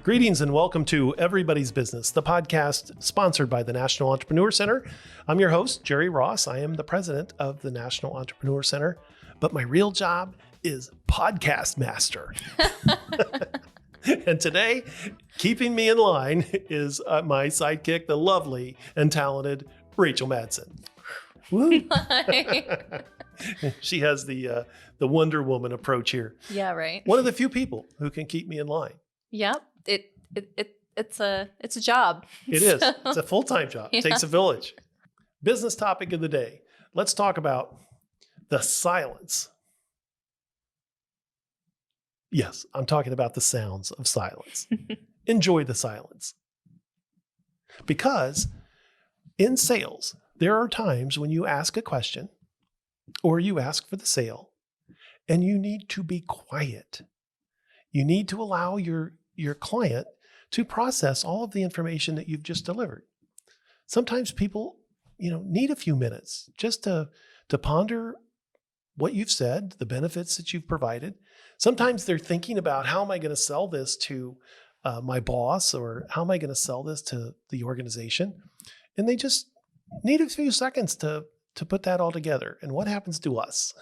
Greetings and welcome to Everybody's Business, the podcast sponsored by the National Entrepreneur Center. I'm your host, Jerry Ross. I am the president of the National Entrepreneur Center, but my real job is podcast master. And today, keeping me in line is my sidekick, the lovely and talented Rachel Madsen. Woo. She has the Wonder Woman approach here. Yeah, right. One of the few people who can keep me in line. Yep. It's a job. It is. It's a full-time job. Yeah. It takes a village. Business topic of the day. Let's talk about the silence. Yes, I'm talking about the sounds of silence. Enjoy the silence. Because in sales, there are times when you ask a question or you ask for the sale and you need to be quiet. You need to allow your client to process all of the information that you've just delivered. Sometimes people, need a few minutes just to ponder what you've said, the benefits that you've provided. Sometimes they're thinking about, how am I going to sell this to my boss, or how am I going to sell this to the organization? And they just need a few seconds to put that all together. And what happens to us?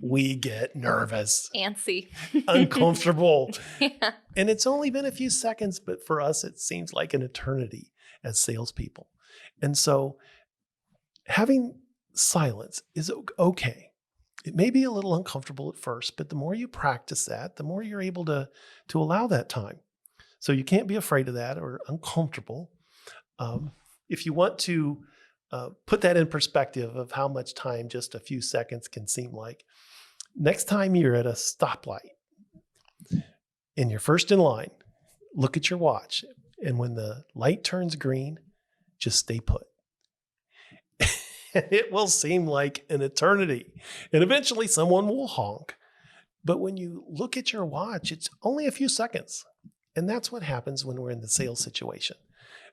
We get nervous, antsy, uncomfortable. Yeah. And it's only been a few seconds, but for us, it seems like an eternity as salespeople. And so having silence is okay. It may be a little uncomfortable at first, but the more you practice that, the more you're able to allow that time. So you can't be afraid of that or uncomfortable. If you want to put that in perspective of how much time just a few seconds can seem like, next time you're at a stoplight and you're first in line, look at your watch. And when the light turns green, just stay put. It will seem like an eternity. And eventually someone will honk. But when you look at your watch, it's only a few seconds. And that's what happens when we're in the sales situation.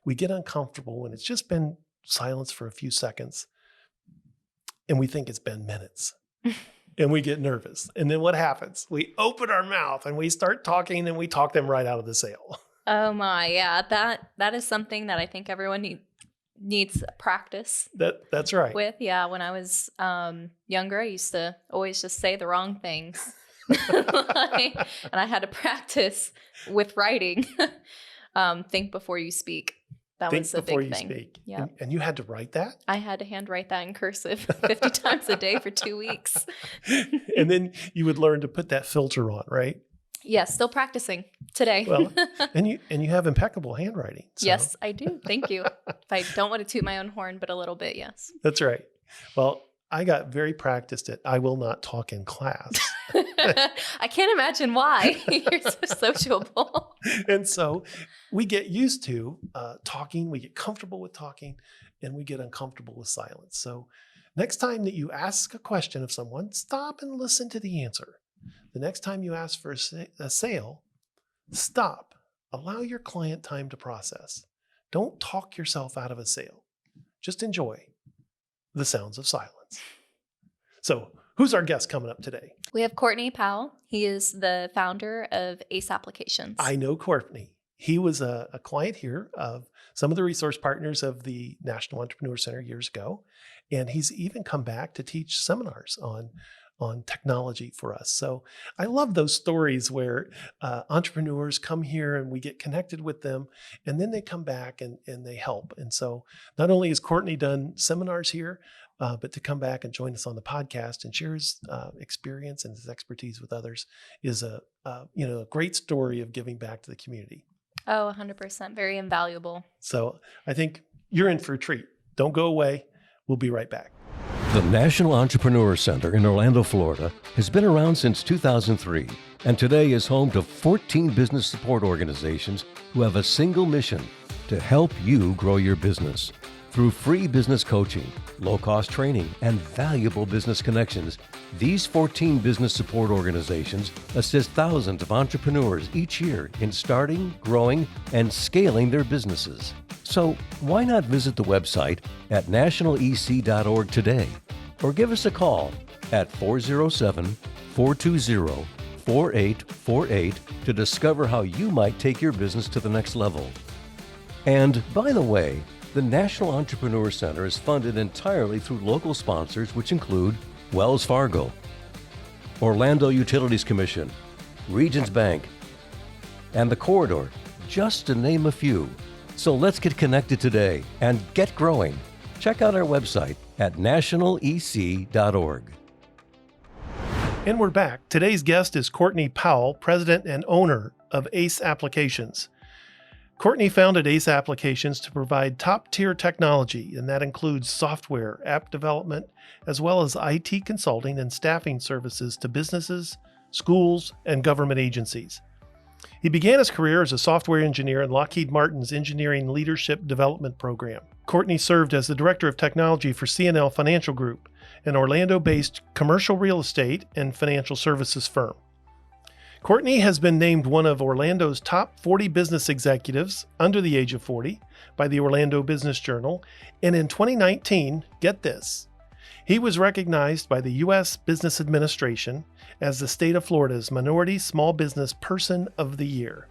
We get uncomfortable when it's just been silence for a few seconds. And we think it's been minutes. And we get nervous. And then what happens? We open our mouth and we start talking, and we talk them right out of the sale. Oh my, yeah. That is something that I think everyone needs practice. That's right. With, yeah. When I was younger, I used to always just say the wrong things. And I had to practice with writing. Think before you speak. That was a big thing. Think before you speak. Yeah. And you had to write that? I had to handwrite that in cursive 50 times a day for 2 weeks. And then you would learn to put that filter on, right? Yes, still practicing today. Well, and you have impeccable handwriting. So. Yes, I do. Thank you. If I don't want to toot my own horn, but a little bit, yes. That's right. Well, I got very practiced at I will not talk in class. I can't imagine why. You're so sociable. And so we get used to talking, we get comfortable with talking, and we get uncomfortable with silence. So next time that you ask a question of someone, stop and listen to the answer. The next time you ask for a sale, stop. Allow your client time to process. Don't talk yourself out of a sale. Just enjoy the sounds of silence. So who's our guest coming up today? We have Courtney Powell. He is the founder of AceApplications. I know Courtney. He was a client here of some of the resource partners of the National Entrepreneur Center years ago. And he's even come back to teach seminars on technology for us. So I love those stories where entrepreneurs come here and we get connected with them, and then they come back and they help. And so not only has Courtney done seminars here, but to come back and join us on the podcast and share his experience and his expertise with others is a great story of giving back to the community. Oh, 100%. Very invaluable. So I think you're in for a treat. Don't go away. We'll be right back. The National Entrepreneur Center in Orlando, Florida has been around since 2003 and today is home to 14 business support organizations who have a single mission: to help you grow your business. Through free business coaching, low-cost training, and valuable business connections, these 14 business support organizations assist thousands of entrepreneurs each year in starting, growing, and scaling their businesses. So why not visit the website at nationalec.org today, or give us a call at 407-420-5600. 4848 to discover how you might take your business to the next level. And by the way, the National Entrepreneur Center is funded entirely through local sponsors, which include Wells Fargo, Orlando Utilities Commission, Regions Bank, and the Corridor, just to name a few. So let's get connected today and get growing. Check out our website at nationalec.org. And we're back. Today's guest is Courtney Powell, president and owner of AceApplications. Courtney founded AceApplications to provide top-tier technology, and that includes software, app development, as well as IT consulting and staffing services to businesses, schools, and government agencies. He began his career as a software engineer in Lockheed Martin's Engineering Leadership Development Program. Courtney served as the Director of Technology for C&L Financial Group, an Orlando-based commercial real estate and financial services firm. Courtney has been named one of Orlando's top 40 business executives under the age of 40 by the Orlando Business Journal, and in 2019, get this, he was recognized by the U.S. Business Administration as the state of Florida's Minority Small Business Person of the Year.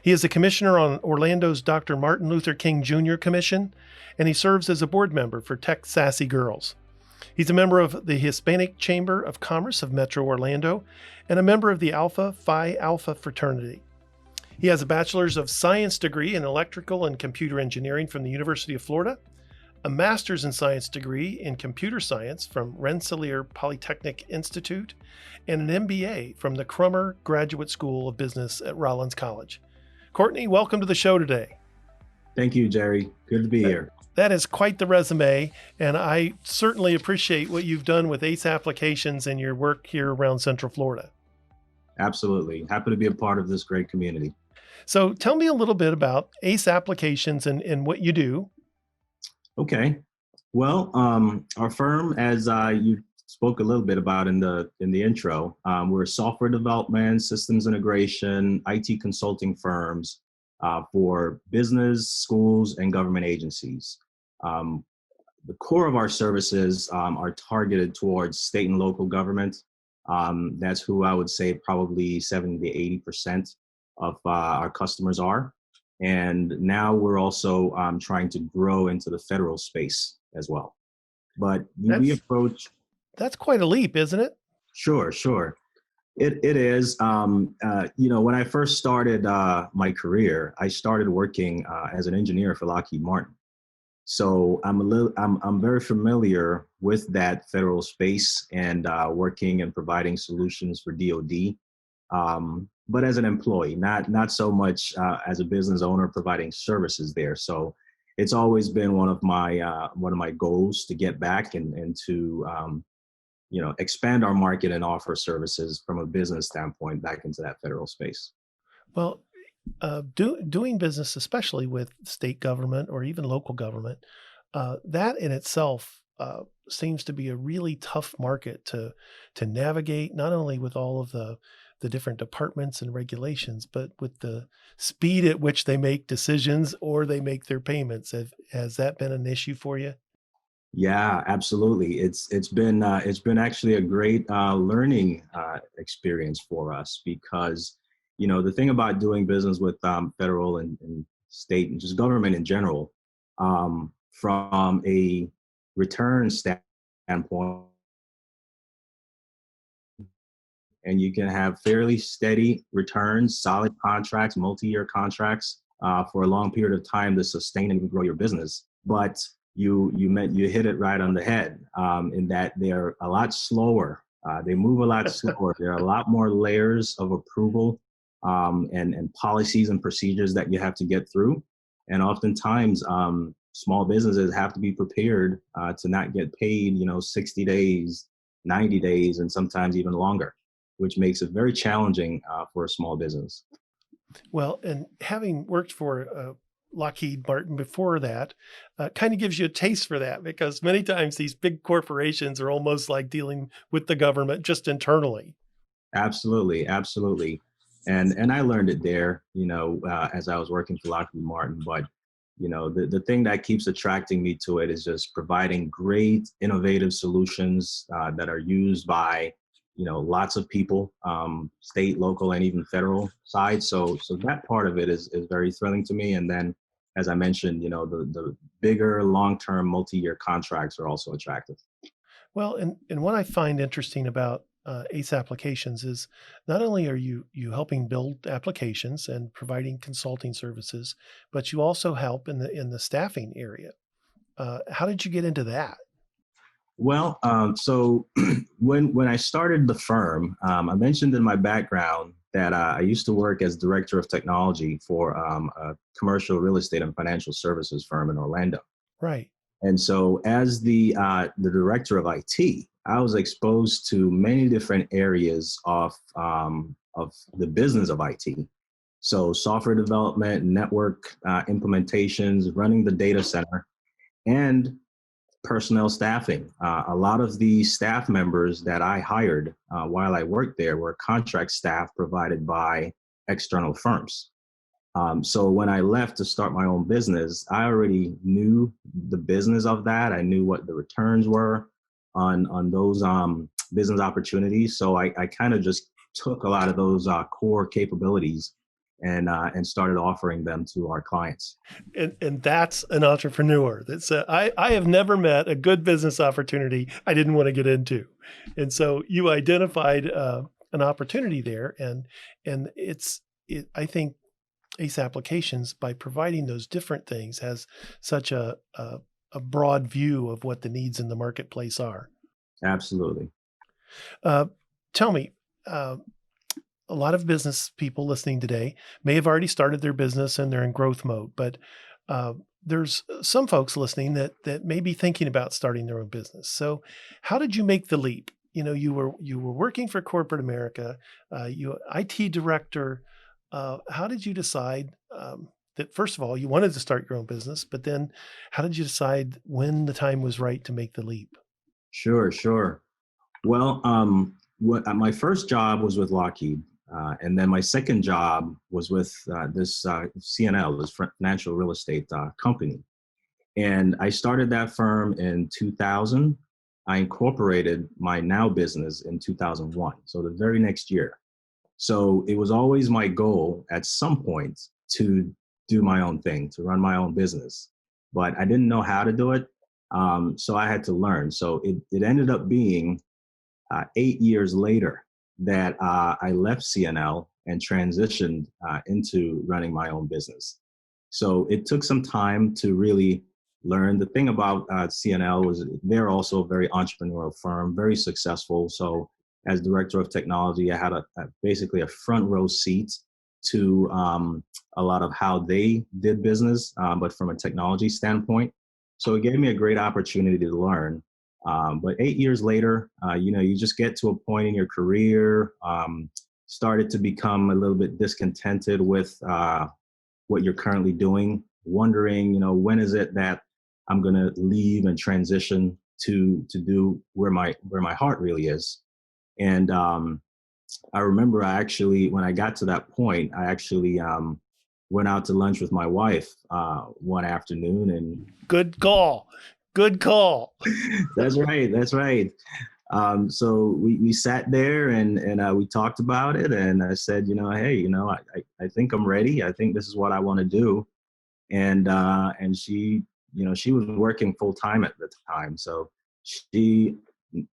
He is a commissioner on Orlando's Dr. Martin Luther King Jr. Commission, and he serves as a board member for Tech Sassy Girls. He's a member of the Hispanic Chamber of Commerce of Metro Orlando and a member of the Alpha Phi Alpha fraternity. He has a Bachelor's of Science degree in Electrical and Computer Engineering from the University of Florida, a Master's in Science degree in Computer Science from Rensselaer Polytechnic Institute, and an MBA from the Crummer Graduate School of Business at Rollins College. Courtney, welcome to the show today. Thank you, Jerry. Good to be here. That is quite the resume, and I certainly appreciate what you've done with AceApplications and your work here around Central Florida. Absolutely. Happy to be a part of this great community. So tell me a little bit about AceApplications and what you do. Okay. Well, our firm, as you spoke a little bit about in the intro, we're a software development, systems integration, IT consulting firms for business, schools, and government agencies. The core of our services are targeted towards state and local government. That's who I would say probably 70 to 80% of our customers are. And now we're also trying to grow into the federal space as well. But we approach... That's quite a leap, isn't it? Sure. It is. When I first started my career, I started working as an engineer for Lockheed Martin. So I'm very familiar with that federal space and working and providing solutions for DoD. But as an employee, not so much as a business owner providing services there. So it's always been one of my goals to get back and to expand our market and offer services from a business standpoint back into that federal space. Well, doing business, especially with state government or even local government, that in itself seems to be a really tough market to navigate, not only with all of the different departments and regulations, but with the speed at which they make decisions or they make their payments. Has that been an issue for you? Yeah, absolutely. It's been actually a great learning experience for us because, the thing about doing business with federal and state and just government in general, from a return standpoint, and you can have fairly steady returns, solid contracts, multi-year contracts for a long period of time to sustain and grow your business. But you hit it right on the head in that they're a lot slower. They move a lot slower. There are a lot more layers of approval and policies and procedures that you have to get through. And oftentimes, small businesses have to be prepared to not get paid, 60 days, 90 days, and sometimes even longer, which makes it very challenging for a small business. Well, and having worked for Lockheed Martin before that, kind of gives you a taste for that, because many times these big corporations are almost like dealing with the government just internally. Absolutely. And I learned it there, as I was working for Lockheed Martin. But, the thing that keeps attracting me to it is just providing great, innovative solutions that are used by lots of people, state, local, and even federal side. So that part of it is very thrilling to me. And then, as I mentioned, the bigger, long-term, multi-year contracts are also attractive. Well, and what I find interesting about AceApplications is not only are you helping build applications and providing consulting services, but you also help in the staffing area. How did you get into that? Well, so when I started the firm, I mentioned in my background that I used to work as director of technology for a commercial real estate and financial services firm in Orlando. Right. And so as the director of IT, I was exposed to many different areas of the business of IT. So software development, network implementations, running the data center, and personnel staffing. A lot of the staff members that I hired while I worked there were contract staff provided by external firms. So when I left to start my own business, I already knew the business of that. I knew what the returns were on those business opportunities. So I kind of just took a lot of those core capabilities and started offering them to our clients. And that's an entrepreneur. That's I have never met a good business opportunity I didn't want to get into, and so you identified an opportunity there, and I think AceApplications, by providing those different things, has such a broad view of what the needs in the marketplace are. Absolutely. Tell me. A lot of business people listening today may have already started their business and they're in growth mode, but there's some folks listening that may be thinking about starting their own business. So how did you make the leap? You were working for corporate America, you IT director. How did you decide that, first of all, you wanted to start your own business, but then how did you decide when the time was right to make the leap? Sure. Well, my first job was with Lockheed. And then my second job was with this CNL, this financial real estate company. And I started that firm in 2000. I incorporated my now business in 2001, so the very next year. So it was always my goal at some point to do my own thing, to run my own business. But I didn't know how to do it, so I had to learn. So it ended up being 8 years later that I left CNL and transitioned into running my own business. So it took some time to really learn. The thing about CNL was they're also a very entrepreneurial firm, very successful. So as director of technology, I had basically a front row seat to a lot of how they did business, but from a technology standpoint. So it gave me a great opportunity to learn. But 8 years later, you just get to a point in your career, started to become a little bit discontented with what you're currently doing, wondering, when is it that I'm going to leave and transition to do where my heart really is. And I remember when I got to that point, I actually went out to lunch with my wife one afternoon. And Good call. That's right. So we sat there and we talked about it, and I said, hey, I think I'm ready. I think this is what I want to do. And she, she was working full time at the time, so she,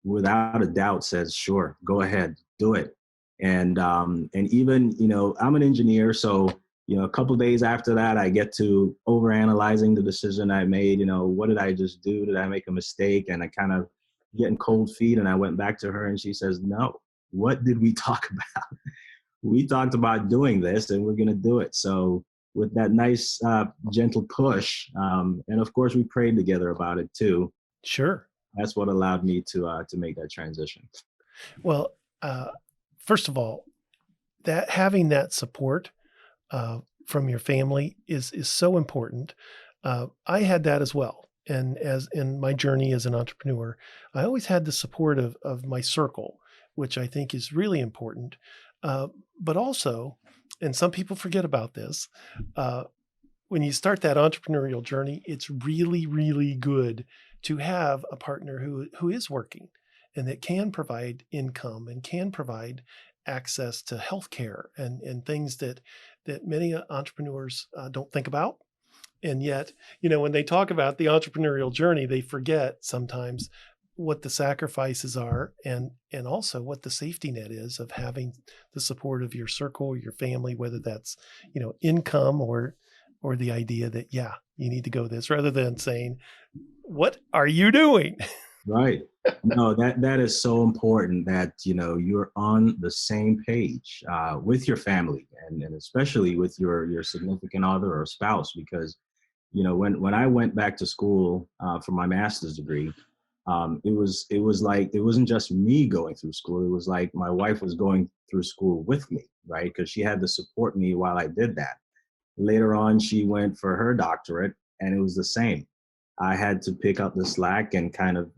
without a doubt, says, sure, go ahead, do it. And even, I'm an engineer, so a couple of days after that, I get to overanalyzing the decision I made. What did I just do? Did I make a mistake? And I kind of getting cold feet. And I went back to her and she says, no, what did we talk about? We talked about doing this and we're going to do it. So with that nice, gentle push, and of course we prayed together about it too. Sure. That's what allowed me to make that transition. Well, first of all, that having that support from your family is so important. I had that as well. And as in my journey as an entrepreneur, I always had the support of my circle, which I think is really important. But also, and some people forget about this, when you start that entrepreneurial journey, it's really, really good to have a partner who is working and that can provide income and can provide access to healthcare and things that many entrepreneurs don't think about. And yet, when they talk about the entrepreneurial journey, they forget sometimes what the sacrifices are and also what the safety net is of having the support of your circle, your family, whether that's, income or the idea that, yeah, you need to go this, rather than saying, what are you doing? Right. No, that is so important that, you're on the same page with your family and especially with your significant other or spouse, because, when I went back to school for my master's degree, it was like, it wasn't just me going through school. It was like my wife was going through school with me, right? Because she had to support me while I did that. Later on, she went for her doctorate, and it was the same. I had to pick up the slack and kind of,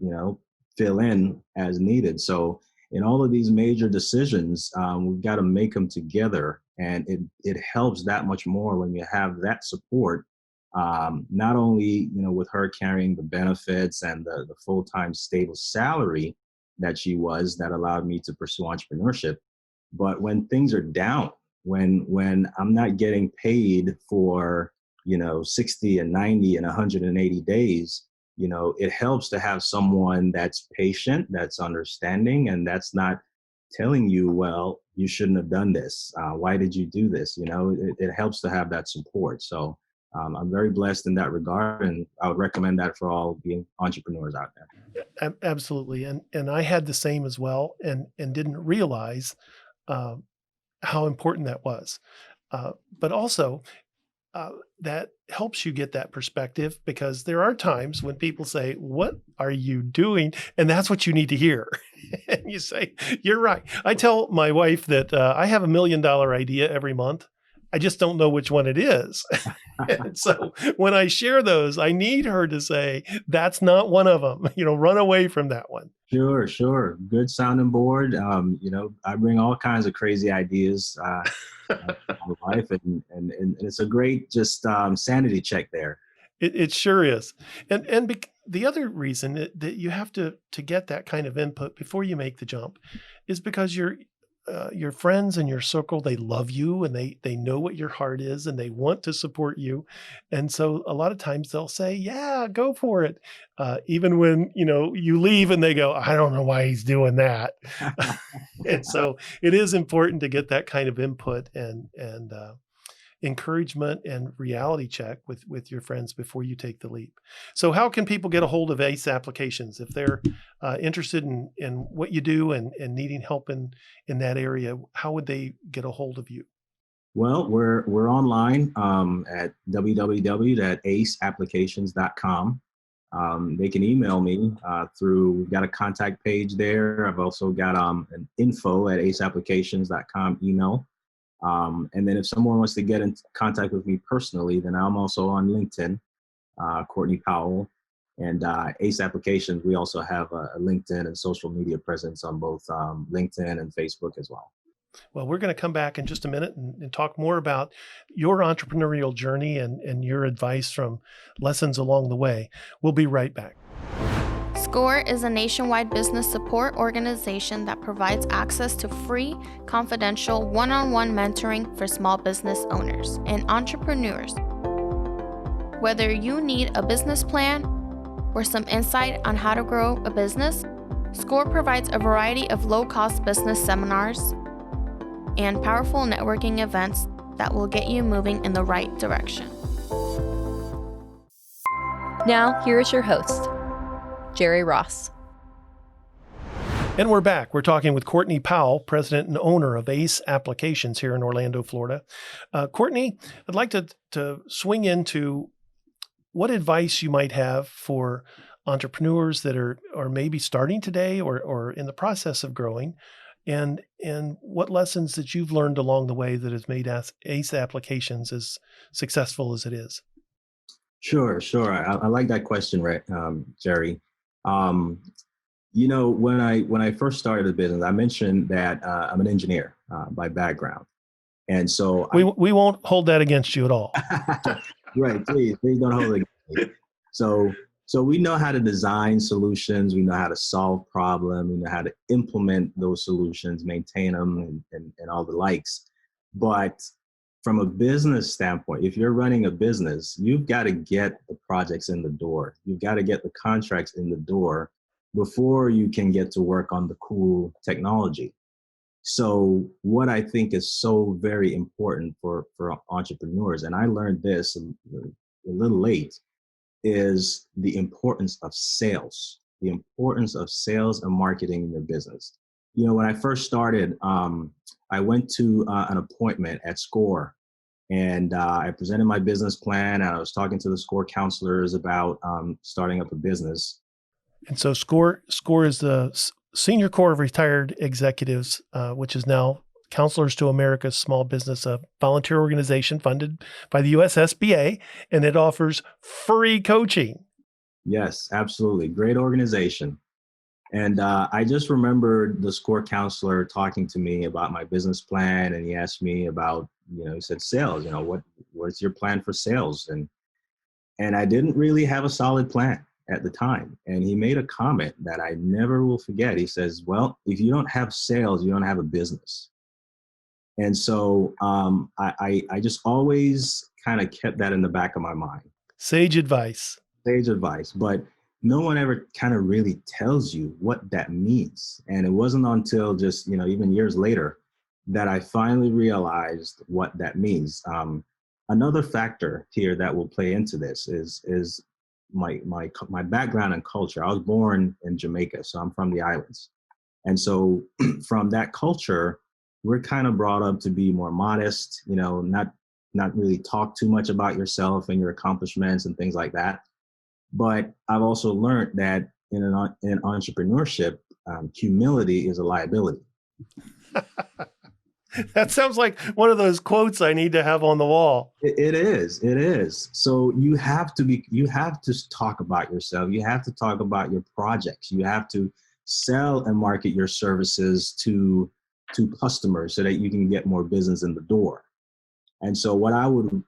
fill in as needed. So in all of these major decisions, we've got to make them together. And it helps that much more when you have that support, not only, with her carrying the benefits and the full-time stable salary that she was, that allowed me to pursue entrepreneurship, but when things are down, when I'm not getting paid for 60 and 90 and 180 days, it helps to have someone that's patient, that's understanding, and that's not telling you, well, you shouldn't have done this, why did you do this? It helps to have that support. So I'm very blessed in that regard, and I would recommend that for all being entrepreneurs out there. Absolutely. And I had the same as well, and didn't realize how important that was. But also, that helps you get that perspective, because there are times when people say, what are you doing? And that's what you need to hear. And you say, you're right. I tell my wife that I have $1 million idea every month. I just don't know which one it is. And so when I share those, I need her to say, that's not one of them, run away from that one. Sure. Good sounding board. I bring all kinds of crazy ideas to my life, and it's a great just sanity check there. It sure is. And the other reason that you have to get that kind of input before you make the jump is because your friends and your circle, they love you, and they know what your heart is, and they want to support you. And so a lot of times they'll say, yeah, go for it. Even when, you leave and they go, I don't know why he's doing that. And so it is important to get that kind of input and encouragement and reality check with your friends before you take the leap. So how can people get a hold of Ace Applications if they're interested in what you do and needing help in that area? How would they get a hold of you? Well, we're online at www.aceapplications.com. They can email me we've got a contact page there. I've also got an info@aceapplications.com email. And then if someone wants to get in contact with me personally, then I'm also on LinkedIn, Courtney Powell, and Ace Applications. We also have a LinkedIn and social media presence on both LinkedIn and Facebook as well. Well, we're going to come back in just a minute and talk more about your entrepreneurial journey and your advice from lessons along the way. We'll be right back. SCORE is a nationwide business support organization that provides access to free, confidential, one-on-one mentoring for small business owners and entrepreneurs. Whether you need a business plan or some insight on how to grow a business, SCORE provides a variety of low-cost business seminars and powerful networking events that will get you moving in the right direction. Now, here is your host, Jerry Ross. And we're back. We're talking with Courtney Powell, president and owner of Ace Applications here in Orlando, Florida. Courtney, I'd like to swing into what advice you might have for entrepreneurs that are maybe starting today or in the process of growing, and what lessons that you've learned along the way that has made Ace Applications as successful as it is. Sure. I like that question, right, Jerry. When I first started the business, I mentioned that I'm an engineer by background, and so we won't hold that against you at all. Right, please don't hold it against me. So So we know how to design solutions, we know how to solve problems, we know how to implement those solutions, maintain them, and all the likes. But from a business standpoint, if you're running a business, you've got to get the projects in the door. You've got to get the contracts in the door before you can get to work on the cool technology. So what I think is so very important for entrepreneurs, and I learned this a little late, is the importance of sales, the importance of sales and marketing in your business. You know, when I first started, I went to an appointment at SCORE, and I presented my business plan, and I was talking to the SCORE counselors about starting up a business. And so SCORE is the Senior Corps of Retired Executives, which is now Counselors to America's Small Business, a volunteer organization funded by the USSBA, and it offers free coaching. Yes, absolutely. Great organization. And I just remember the SCORE counselor talking to me about my business plan, and he asked me about, he said, sales, what's your plan for sales? And I didn't really have a solid plan at the time. And he made a comment that I never will forget. He says, well, if you don't have sales, you don't have a business. And so I just always kind of kept that in the back of my mind. Sage advice. Sage advice. But no one ever kind of really tells you what that means. And it wasn't until just, even years later that I finally realized what that means. Another factor here that will play into this is my background and culture. I was born in Jamaica, so I'm from the islands. And so from that culture, we're kind of brought up to be more modest, not really talk too much about yourself and your accomplishments and things like that. But I've also learned that in entrepreneurship, humility is a liability. That sounds like one of those quotes I need to have on the wall. It is. So you have to talk about yourself. You have to talk about your projects. You have to sell and market your services to customers so that you can get more business in the door. And so what I would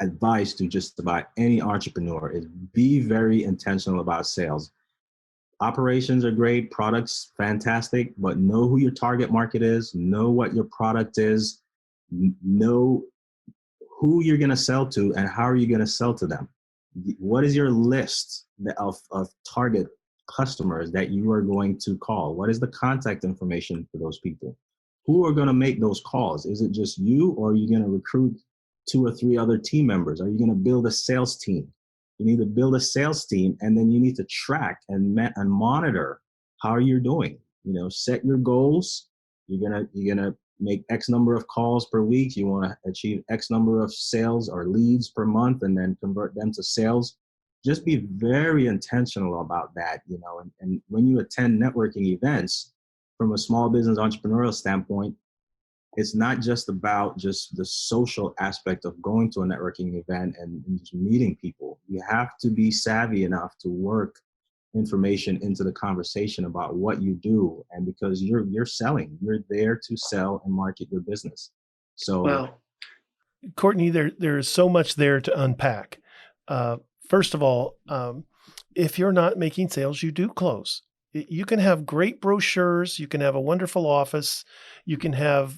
advise to just about any entrepreneur is be very intentional about sales. Operations are great, products fantastic, but know who your target market is, know what your product is, know who you're going to sell to and how are you going to sell to them. What is your list of target customers that you are going to call? What is the contact information for those people? Who are going to make those calls? Is it just you, or are you going to recruit 2 or 3 other team members? Are you going to build a sales team? You need to build a sales team, and then you need to track and monitor how you're doing. Set your goals. You're gonna make X number of calls per week. You want to achieve X number of sales or leads per month, and then convert them to sales. Just be very intentional about that. And when you attend networking events, from a small business entrepreneurial standpoint, it's not just about just the social aspect of going to a networking event and just meeting people. You have to be savvy enough to work information into the conversation about what you do. And because you're selling, you're there to sell and market your business. So, well, Courtney, there is so much there to unpack. First of all, if you're not making sales, you do close. You can have great brochures. You can have a wonderful office. You can have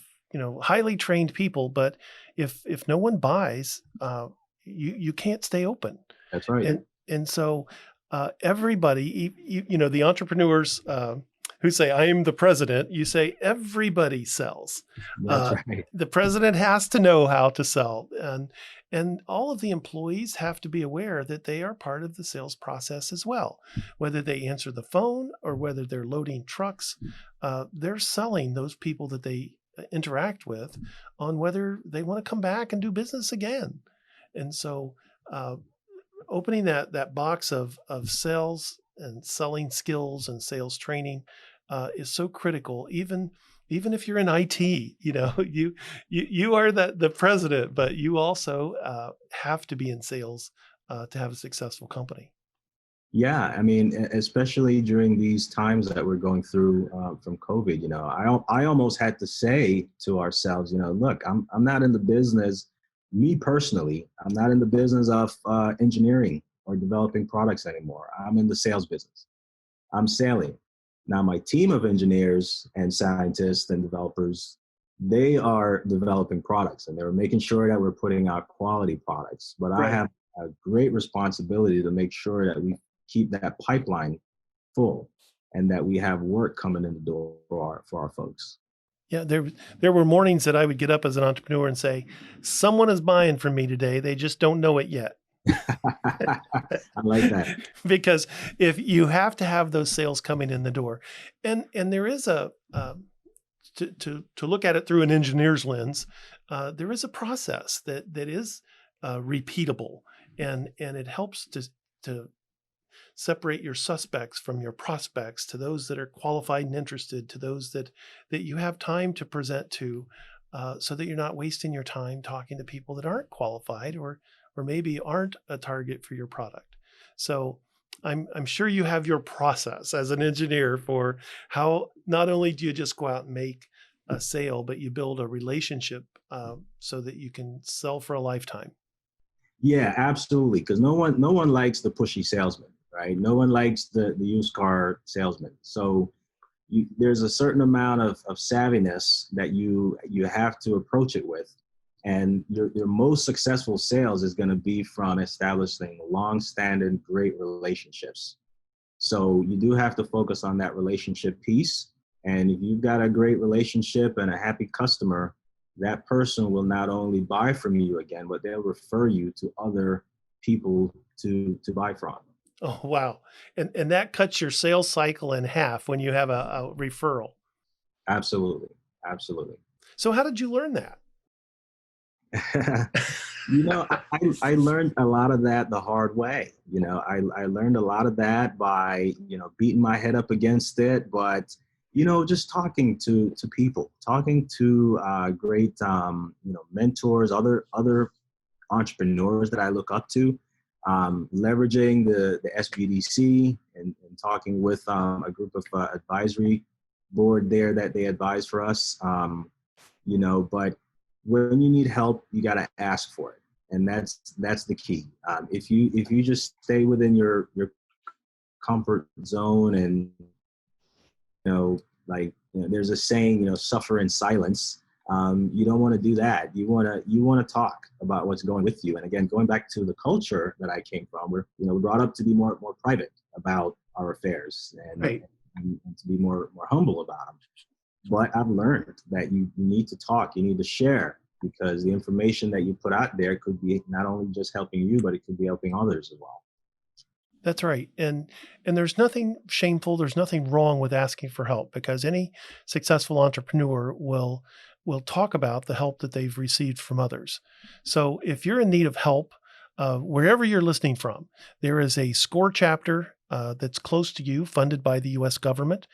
highly trained people, but if no one buys, you can't stay open. That's right. And so everybody, the entrepreneurs who say, I am the president, you say everybody sells. That's right. The president has to know how to sell. And all of the employees have to be aware that they are part of the sales process as well. Whether they answer the phone or whether they're loading trucks, they're selling those people that they interact with on whether they want to come back and do business again. And so opening that box of sales and selling skills and sales training is so critical. Even if you're in IT, you are the president, but you also have to be in sales to have a successful company. Yeah, I mean, especially during these times that we're going through from COVID, I almost had to say to ourselves, look, I'm not in the business, me personally, I'm not in the business of engineering or developing products anymore. I'm in the sales business. I'm selling. Now my team of engineers and scientists and developers, they are developing products and they're making sure that we're putting out quality products. But I Right. have a great responsibility to make sure that we keep that pipeline full and that we have work coming in the door for our folks. Yeah, there were mornings that I would get up as an entrepreneur and say, someone is buying from me today. They just don't know it yet. I like that. Because if you have to have those sales coming in the door, and there is a to look at it through an engineer's lens, there is a process that is repeatable, and it helps to separate your suspects from your prospects, to those that are qualified and interested, to those that you have time to present to, so that you're not wasting your time talking to people that aren't qualified or maybe aren't a target for your product. So I'm sure you have your process as an engineer for how not only do you just go out and make a sale, but you build a relationship so that you can sell for a lifetime. Yeah, absolutely. Because no one likes the pushy salesman, right? No one likes the used car salesman. So there's a certain amount of savviness that you have to approach it with. And your most successful sales is going to be from establishing long-standing great relationships. So you do have to focus on that relationship piece. And if you've got a great relationship and a happy customer, that person will not only buy from you again, but they'll refer you to other people to buy from. Oh, wow. And that cuts your sales cycle in half when you have a referral. Absolutely. Absolutely. So how did you learn that? I learned a lot of that the hard way. I learned a lot of that by, beating my head up against it, but, just talking to people, talking to great, mentors, other entrepreneurs that I look up to, leveraging the SBDC and talking with a group of advisory board there that they advise for us, but when you need help, you got to ask for it. And that's the key. If you just stay within your comfort zone and, there's a saying, suffer in silence. You don't want to do that. You want to talk about what's going with you. And again, going back to the culture that I came from, we're brought up to be more private about our affairs and, Right. and to be more humble about them. But I've learned that you need to talk, you need to share, because the information that you put out there could be not only just helping you, but it could be helping others as well. That's right. And there's nothing shameful, there's nothing wrong with asking for help, because any successful entrepreneur will talk about the help that they've received from others. So if you're in need of help, wherever you're listening from, there is a SCORE chapter that's close to you, funded by the U.S. government.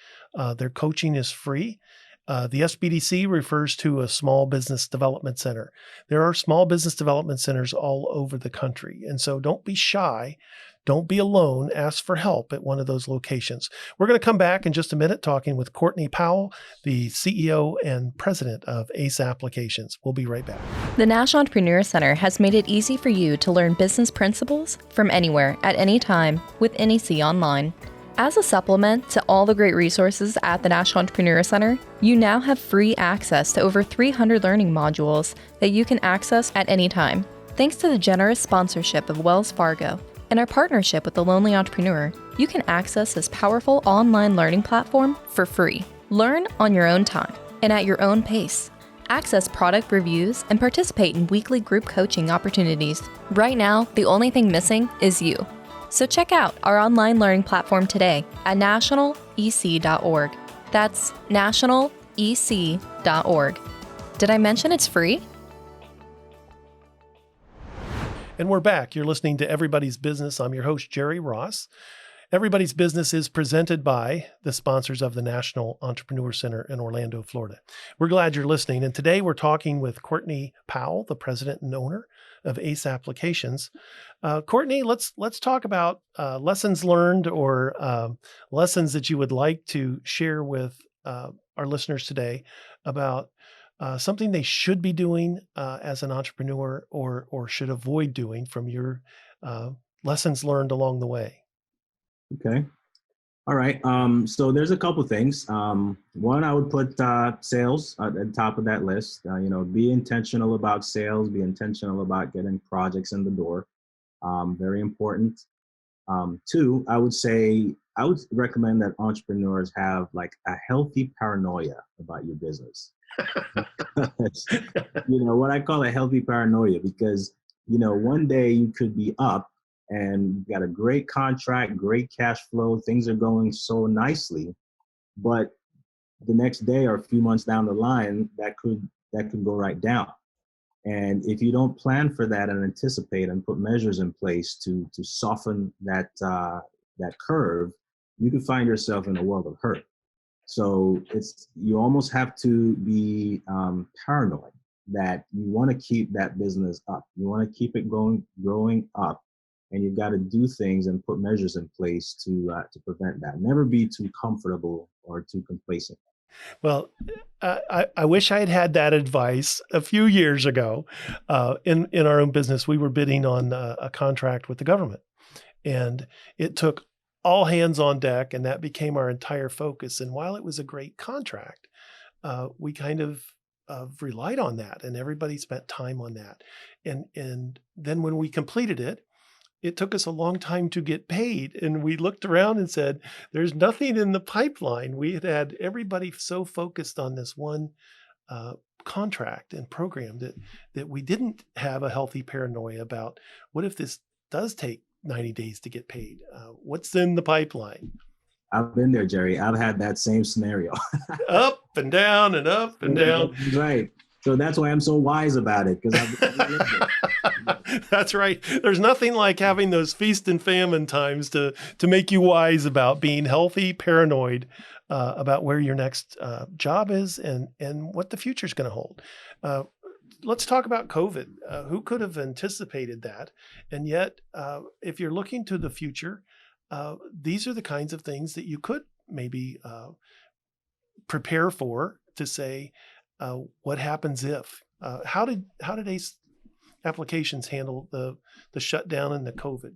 Their coaching is free. The SBDC refers to a small business development center. There are small business development centers all over the country. And so don't be shy. Don't be alone. Ask for help at one of those locations. We're going to come back in just a minute talking with Courtney Powell, the CEO and president of AceApplications. We'll be right back. The National Entrepreneur Center has made it easy for you to learn business principles from anywhere, at any time, with NEC Online. As a supplement to all the great resources at the National Entrepreneur Center, you now have free access to over 300 learning modules that you can access at any time. Thanks to the generous sponsorship of Wells Fargo and our partnership with The Lonely Entrepreneur, you can access this powerful online learning platform for free. Learn on your own time and at your own pace. Access product reviews and participate in weekly group coaching opportunities. Right now, the only thing missing is you. So check out our online learning platform today at nationalec.org. That's nationalec.org. Did I mention it's free? And we're back. You're listening to Everybody's Business. I'm your host, Jerry Ross. Everybody's Business is presented by the sponsors of the National Entrepreneur Center in Orlando, Florida. We're glad you're listening. And today we're talking with Courtney Powell, the president and owner of AceApplications. Courtney, let's talk about lessons learned or lessons that you would like to share with our listeners today about something they should be doing as an entrepreneur or should avoid doing from your lessons learned along the way? Okay. All right. So there's a couple things. One, I would put sales at the top of that list. Be intentional about sales. Be intentional about getting projects in the door. Very important. Two, I would recommend that entrepreneurs have like a healthy paranoia about your business. What I call a healthy paranoia, because one day you could be up and you got a great contract, great cash flow, things are going so nicely, but the next day or a few months down the line, that could go right down. And if you don't plan for that and anticipate and put measures in place to soften that curve, you can find yourself in a world of hurt. So you almost have to be paranoid that you want to keep that business up. You want to keep it growing up, and you've got to do things and put measures in place to prevent that. Never be too comfortable or too complacent. Well, I wish I had had that advice a few years ago. In our own business, we were bidding on a contract with the government, and it took all hands on deck, and that became our entire focus. And while it was a great contract, we kind of relied on that, and everybody spent time on that. And then when we completed it, it took us a long time to get paid. And we looked around and said, there's nothing in the pipeline. We had everybody so focused on this one contract and program that we didn't have a healthy paranoia about what if this does take 90 days to get paid? What's in the pipeline? I've been there, Jerry. I've had that same scenario. Up and down and up and down. Right. So that's why I'm so wise about it, because That's right. There's nothing like having those feast and famine times to make you wise about being healthy, paranoid about where your next job is and what the future is going to hold. Let's talk about COVID. Who could have anticipated that? And yet, if you're looking to the future, these are the kinds of things that you could maybe prepare for, to say, what happens if? How did AceApplications handle the shutdown and the COVID?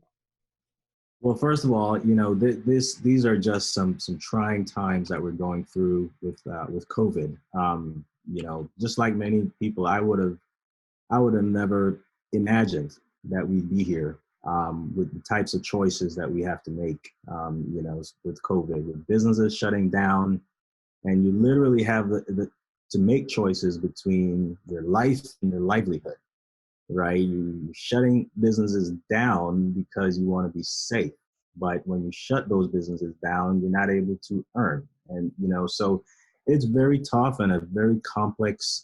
Well, first of all, these are just some trying times that we're going through with COVID. Just like many people, I would have never imagined that we'd be here with the types of choices that we have to make. With COVID, with businesses shutting down, and you literally have to make choices between your life and your livelihood. Right? You're shutting businesses down because you want to be safe. But when you shut those businesses down, you're not able to earn. And, so it's very tough and a very complex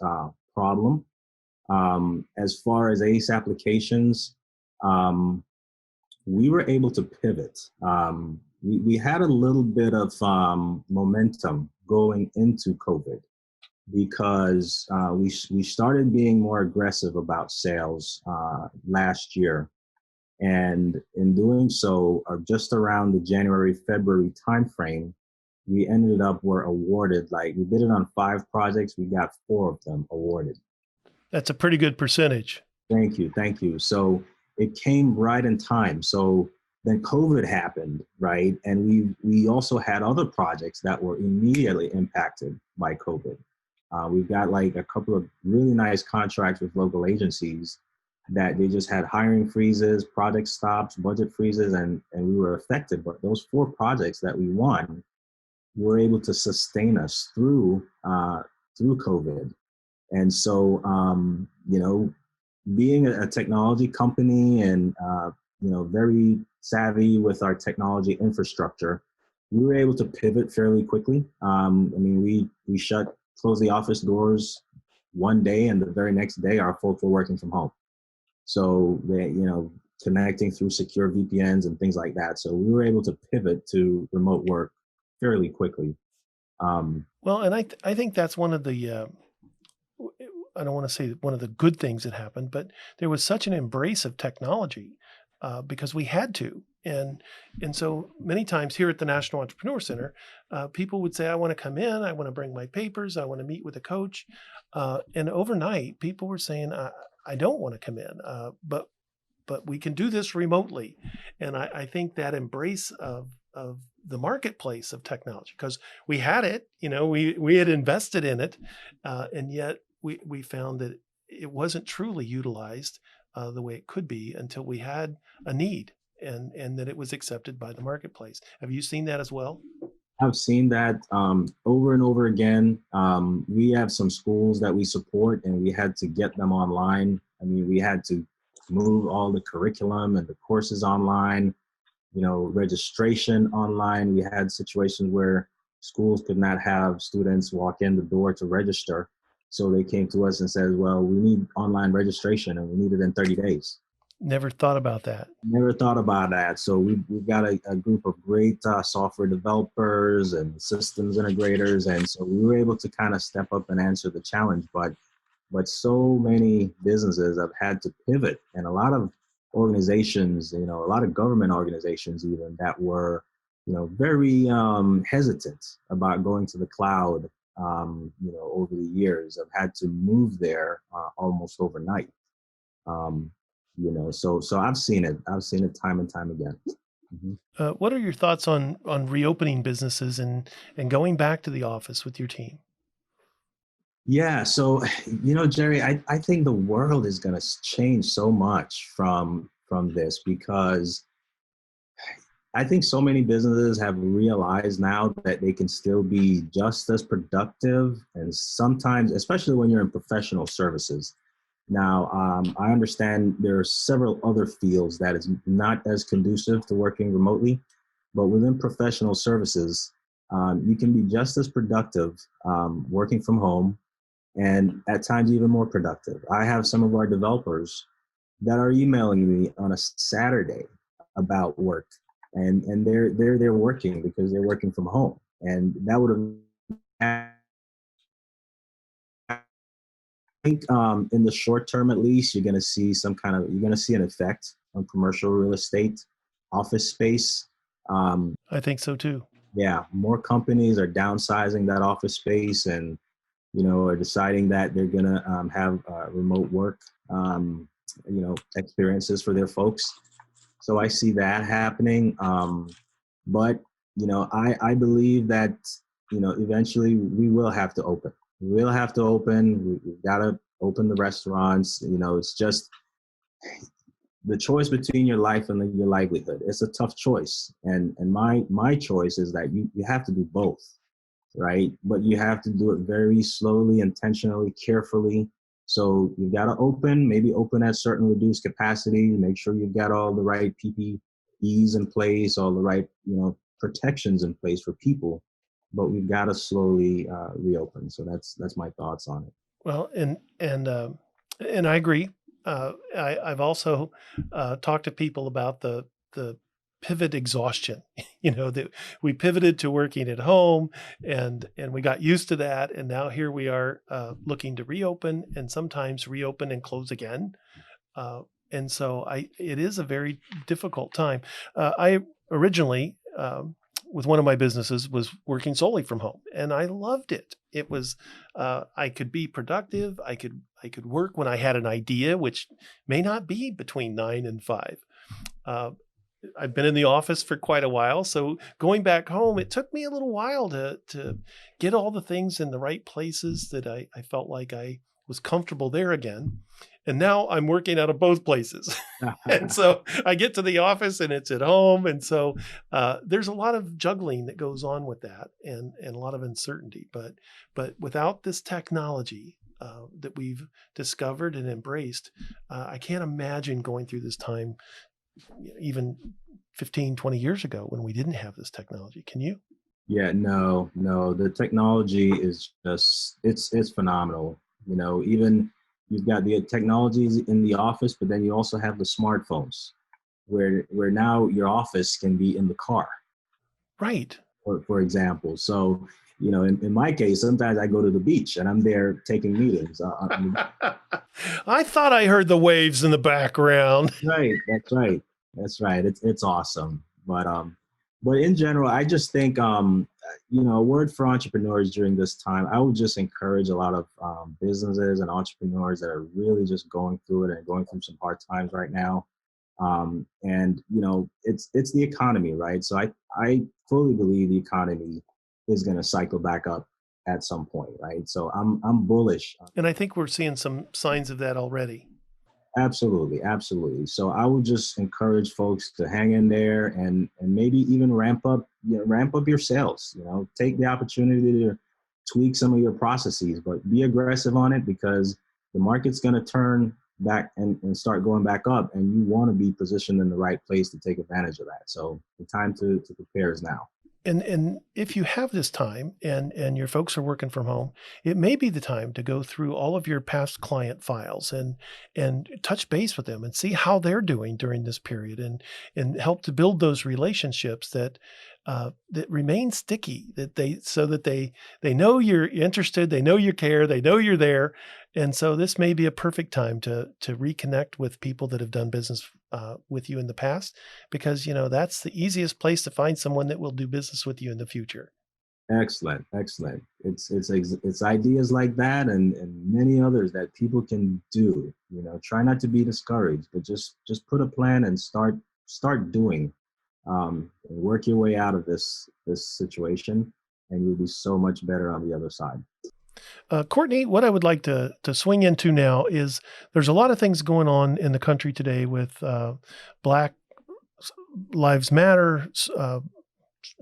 problem. As far as AceApplications, we were able to pivot. We had a little bit of momentum going into COVID, because we started being more aggressive about sales last year. And in doing so, just around the January-February timeframe, we were awarded, we bid it on 5 projects, we got 4 of them awarded. That's a pretty good percentage. Thank you. So it came right in time. So then COVID happened, right? And we also had other projects that were immediately impacted by COVID. We've got a couple of really nice contracts with local agencies that they just had hiring freezes, project stops, budget freezes, and we were affected. But those 4 projects that we won were able to sustain us through COVID. And so, being a technology company and very savvy with our technology infrastructure, we were able to pivot fairly quickly. We closed the office doors one day, and the very next day our folks were working from home. So they, connecting through secure VPNs and things like that. So we were able to pivot to remote work fairly quickly. Well, and I think that's one of the, I don't want to say one of the good things that happened, but there was such an embrace of technology because we had to. And so many times here at the National Entrepreneur Center, people would say, I want to come in, I want to bring my papers, I want to meet with a coach. And overnight, people were saying, I don't want to come in. But but we can do this remotely. And I think that embrace of the marketplace of technology, because we had it, we had invested in it, and yet we found that it wasn't truly utilized the way it could be until we had a need, and that it was accepted by the marketplace. Have you seen that as well? I've seen that over and over again. We have some schools that we support, and we had to get them online. I mean, we had to move all the curriculum and the courses online, registration online. We had situations where schools could not have students walk in the door to register. So they came to us and said, well, we need online registration, and we need it in 30 days. Never thought about that. Never thought about that. So we've got a group of great software developers and systems integrators. And so we were able to kind of step up and answer the challenge. But so many businesses have had to pivot, and a lot of organizations, a lot of government organizations even, that were, very hesitant about going to the cloud, over the years, have had to move there almost overnight. So I've seen it. I've seen it time and time again. Mm-hmm. What are your thoughts on reopening businesses and going back to the office with your team? Yeah. So, Jerry, I think the world is going to change so much from this, because I think so many businesses have realized now that they can still be just as productive, and sometimes, especially when you're in professional services. Now, I understand there are several other fields that is not as conducive to working remotely, but within professional services, you can be just as productive working from home, and at times even more productive. I have some of our developers that are emailing me on a Saturday about work, and they're working because they're working from home, and that would have. I think in the short term, at least, you're going to see an effect on commercial real estate, office space. I think so too. Yeah, more companies are downsizing that office space, and are deciding that they're going to have remote work, experiences for their folks. So I see that happening. But I believe that eventually we will have to open. We'll have to open. We've got to open the restaurants. It's just the choice between your life and your livelihood. It's a tough choice. And my choice is that you have to do both, right? But you have to do it very slowly, intentionally, carefully. So you've got to maybe open at certain reduced capacity, make sure you've got all the right PPEs in place, all the right, protections in place for people. But we've got to slowly reopen. So that's my thoughts on it. Well, and I agree. I've also talked to people about the pivot exhaustion. That we pivoted to working at home, and we got used to that, and now here we are looking to reopen, and sometimes reopen and close again. And so it is a very difficult time. I originally, with one of my businesses, was working solely from home, and I loved it. It was, I could be productive. I could work when I had an idea, which may not be between 9 and 5. I've been in the office for quite a while, so going back home, it took me a little while to get all the things in the right places that I felt like I was comfortable there again. And now I'm working out of both places. And so I get to the office and it's at home. And so there's a lot of juggling that goes on with that, and a lot of uncertainty. But without this technology that we've discovered and embraced, I can't imagine going through this time even 15, 20 years ago when we didn't have this technology. Can you? Yeah, no. The technology is just, it's phenomenal. Even you've got the technologies in the office, but then you also have the smartphones where now your office can be in the car. Right. For example. So, in my case, sometimes I go to the beach and I'm there taking meetings. I thought I heard the waves in the background. Right. That's right. It's awesome. But in general, I just think, a word for entrepreneurs during this time, I would just encourage a lot of businesses and entrepreneurs that are really just going through it and going through some hard times right now. And it's the economy, right? So I fully believe the economy is going to cycle back up at some point, right? So I'm bullish. And I think we're seeing some signs of that already. Absolutely, absolutely. So I would just encourage folks to hang in there and maybe even ramp up your sales. Take the opportunity to tweak some of your processes, but be aggressive on it, because the market's going to turn back and start going back up, and you want to be positioned in the right place to take advantage of that. So the time to prepare is now. And if you have this time and your folks are working from home, it may be the time to go through all of your past client files and touch base with them and see how they're doing during this period, and help to build those relationships that remain sticky, so that they know you're interested, they know you care, they know you're there. And so this may be a perfect time to reconnect with people that have done business with you in the past, because that's the easiest place to find someone that will do business with you in the future. Excellent. It's ideas like that and many others that people can do. Try not to be discouraged, but just put a plan and start doing, and work your way out of this situation, and you'll be so much better on the other side. Courtney, what I would like to swing into now is there's a lot of things going on in the country today with Black Lives Matter,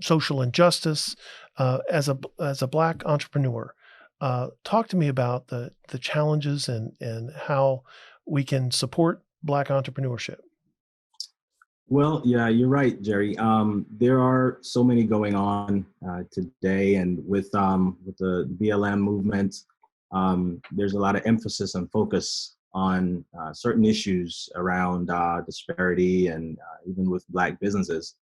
social injustice. As a Black entrepreneur, talk to me about the challenges and how we can support Black entrepreneurship. Well, yeah, you're right, Jerry. There are so many going on today, and with the BLM movement, there's a lot of emphasis and focus on certain issues around disparity, and even with Black businesses.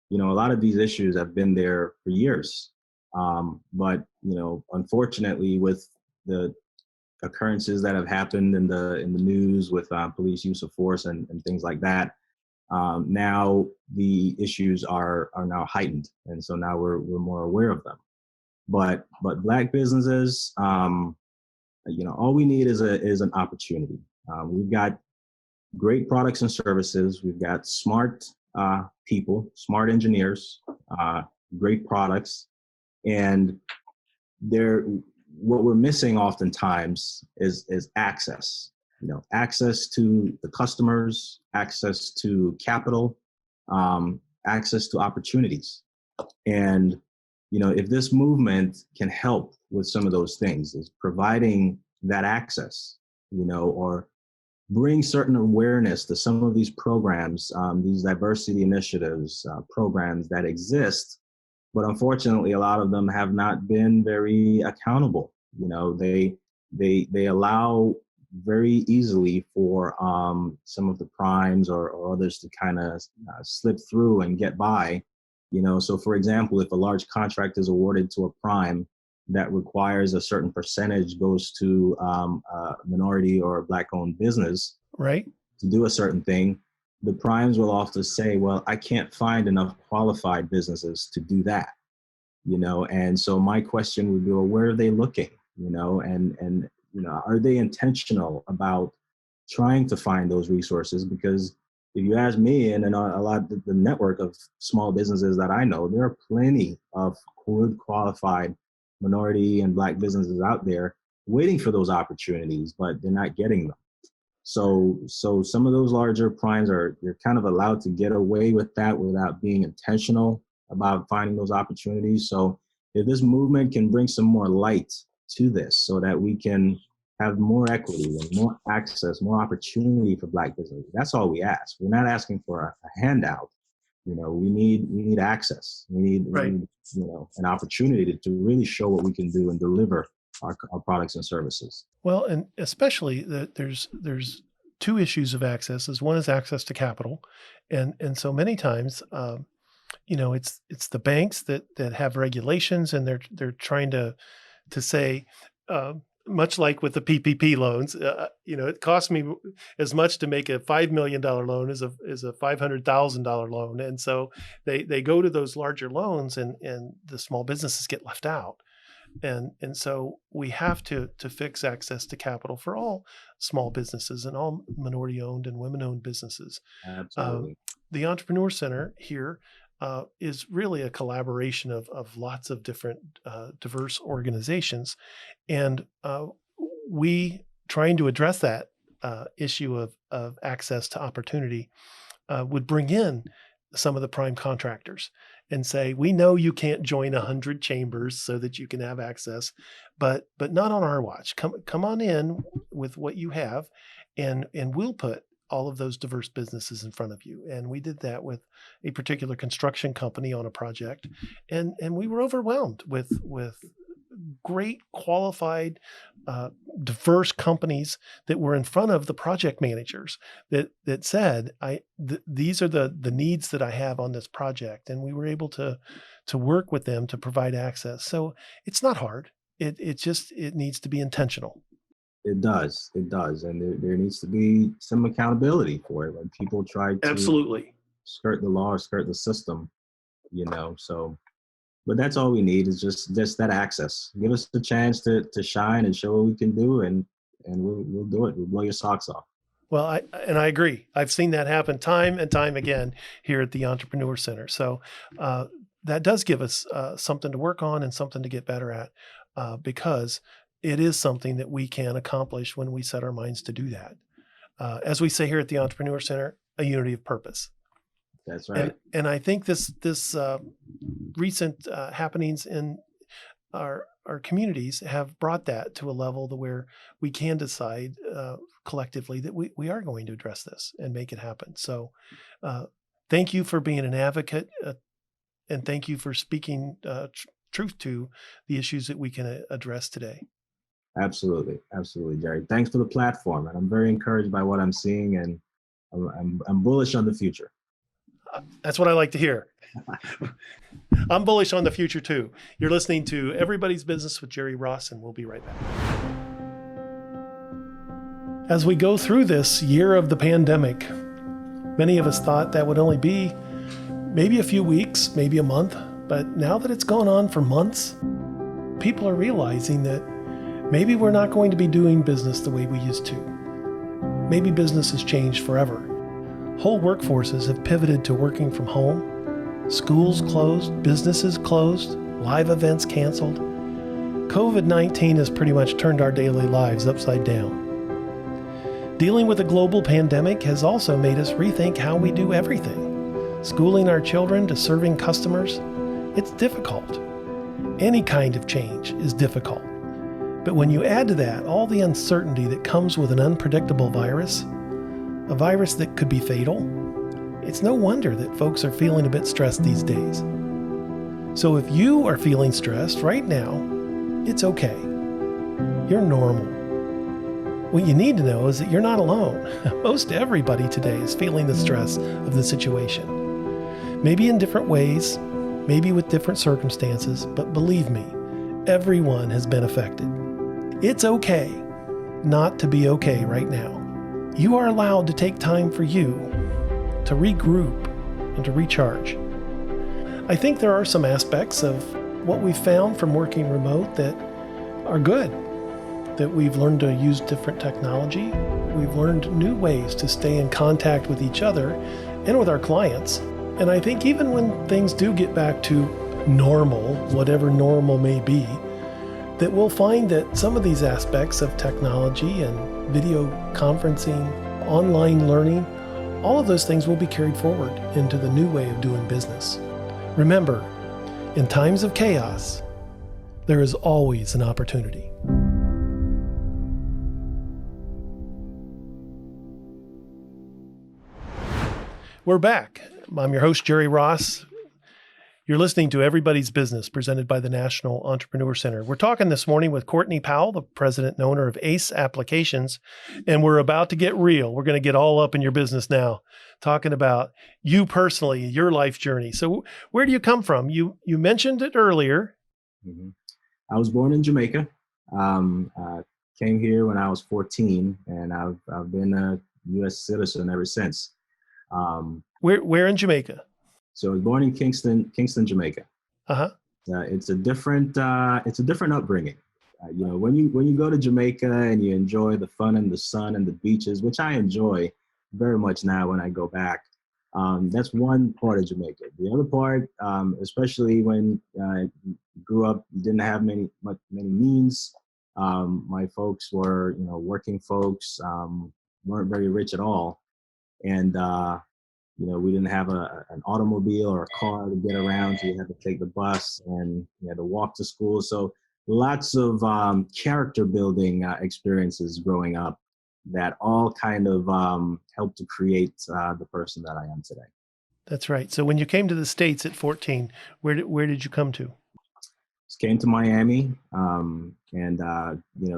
A lot of these issues have been there for years, but unfortunately, with the occurrences that have happened in the news with police use of force and things like that. Now the issues are now heightened, and so now we're more aware of them. But Black businesses, all we need is an opportunity. We've got great products and services. We've got smart people, smart engineers, great products, and what we're missing oftentimes is access. Access to the customers, access to capital, access to opportunities. And, if this movement can help with some of those things, is providing that access, or bring certain awareness to some of these programs, these diversity initiatives, programs that exist, but unfortunately, a lot of them have not been very accountable. They allow very easily for some of the primes or others to kind of slip through and get by. So for example, if a large contract is awarded to a prime that requires a certain percentage goes to a minority or Black-owned business, right, to do a certain thing, the primes will often say, well, I can't find enough qualified businesses to do that. And so my question would be, well, where are they looking? And are they intentional about trying to find those resources? Because if you ask me, and a lot of the network of small businesses that I know, there are plenty of good qualified minority and Black businesses out there waiting for those opportunities, but they're not getting them. So some of those larger primes they're kind of allowed to get away with that without being intentional about finding those opportunities. So if this movement can bring some more light to this, so that we can have more equity and more access, more opportunity for Black businesses, that's all we ask. We're not asking for a handout. We need access. We need an opportunity to really show what we can do and deliver our products and services. Well, and especially there's two issues of access. One is access to capital, and so many times, it's the banks that have regulations, and they're trying to say, much like with the PPP loans, it costs me as much to make a $5 million loan as a $500,000 loan, and so they go to those larger loans, and the small businesses get left out. And so we have to fix access to capital for all small businesses and all minority owned and women owned businesses. Absolutely. The Entrepreneur Center here is really a collaboration of lots of different diverse organizations. And we trying to address that issue of access to opportunity would bring in some of the prime contractors and say, we know you can't join 100 chambers so that you can have access, but not on our watch. Come on in with what you have, and we'll put all of those diverse businesses in front of you. And we did that with a particular construction company on a project, and we were overwhelmed with great qualified diverse companies that were in front of the project managers that said, these are the needs that I have on this project. And we were able to work with them to provide access. So it's not hard. It needs to be intentional. It does. And there needs to be some accountability for it when people try to Absolutely skirt the law or skirt the system, so. But that's all we need is just that access. Give us the chance to shine and show what we can do, and we'll do it. We'll blow your socks off. Well, I agree. I've seen that happen time and time again here at the Entrepreneur Center. So that does give us something to work on and something to get better at, because it is something that we can accomplish when we set our minds to do that. As we say here at the Entrepreneur Center, a unity of purpose. That's right. And I think this recent happenings in our communities have brought that to a level to where we can decide collectively that we are going to address this and make it happen. So thank you for being an advocate, and thank you for speaking truth to the issues that we can address today. Absolutely, Jerry. Thanks for the platform, and I'm very encouraged by what I'm seeing, and I'm bullish on the future. That's what I like to hear. I'm bullish on the future too. You're listening to Everybody's Business with Jerry Ross, and we'll be right back. As we go through this year of the pandemic, many of us thought that would only be maybe a few weeks, maybe a month, but now that it's gone on for months, people are realizing that maybe we're not going to be doing business the way we used to. Maybe business has changed forever. Whole workforces have pivoted to working from home. Schools closed, businesses closed, live events canceled. COVID-19 has pretty much turned our daily lives upside down. Dealing with a global pandemic has also made us rethink how we do everything. Schooling our children to serving customers, it's difficult. Any kind of change is difficult. But when you add to that all the uncertainty that comes with an unpredictable virus, a virus that could be fatal, it's no wonder that folks are feeling a bit stressed these days. So if you are feeling stressed right now, it's okay. You're normal. What you need to know is that you're not alone. Most everybody today is feeling the stress of the situation. Maybe in different ways, maybe with different circumstances, but believe me, everyone has been affected. It's okay not to be okay right now. You are allowed to take time for you to regroup and to recharge. I think there are some aspects of what we've found from working remote that are good, that we've learned to use different technology. We've learned new ways to stay in contact with each other and with our clients. And I think even when things do get back to normal, whatever normal may be, that we'll find that some of these aspects of technology and video conferencing, online learning, all of those things will be carried forward into the new way of doing business. Remember, in times of chaos, there is always an opportunity. We're back. I'm your host, Jerry Ross. You're listening to Everybody's Business, presented by the National Entrepreneur Center. We're talking this morning with Courtney Powell, the president and owner of AceApplications, and we're about to get real. We're going to get all up in your business now, talking about you personally, your life journey. So where do you come from? You mentioned it earlier. Mm-hmm. I was born in Jamaica. Came here when I was 14, and I've been a U.S. citizen ever since. Where in Jamaica? So I was born in Kingston, Jamaica. Uh-huh. it's a different upbringing. When you go to Jamaica and you enjoy the fun and the sun and the beaches, which I enjoy very much now when I go back. That's one part of Jamaica. The other part, especially when you grew up, you didn't have many means. My folks were, working folks, weren't very rich at all, and we didn't have an automobile or a car to get around, so you had to take the bus and you had to walk to school. So lots of character building experiences growing up that all kind of helped to create the person that I am today. That's right. So when you came to the States at 14, where did you come to? Just came to Miami,